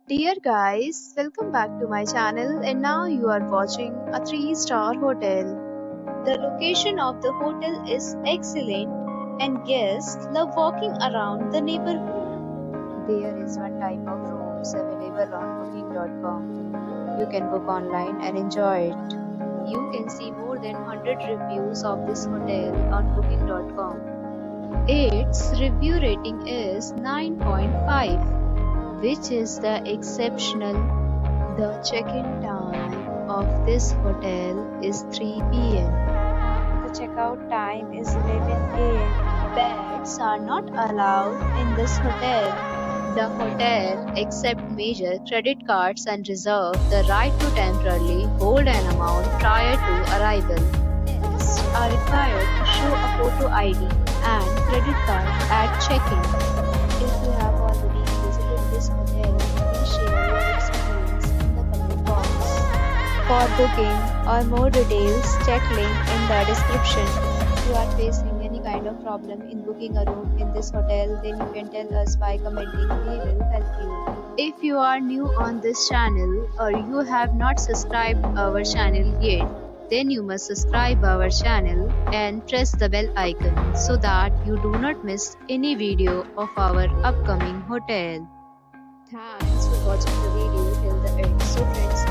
Dear guys, welcome back to my channel and now you are watching a 3-star hotel. The location of the hotel is excellent and guests love walking around the neighborhood. There is one type of rooms available on booking.com. You can book online and enjoy it. You can see more than 100 reviews of this hotel on booking.com. Its review rating is 9.5, which is the exceptional. The check-in time of this hotel is 3 p.m. The checkout time is 11 a.m. Pets are not allowed in this hotel. The hotel accepts major credit cards and reserves the right to temporarily hold an amount prior to arrival. Guests are required to show a photo ID and credit card at check-in. If you have already visited this hotel, please share your experience in the comment box. For booking or more details, check link in the description. If you are facing any kind of problem in booking a room in this hotel, then you can tell us by commenting. We will help you. If you are new on this channel or you have not subscribed our channel yet, then you must subscribe our channel and press the bell icon so that you do not miss any video of our upcoming hotel. Thanks for watching the video till the end. So friends,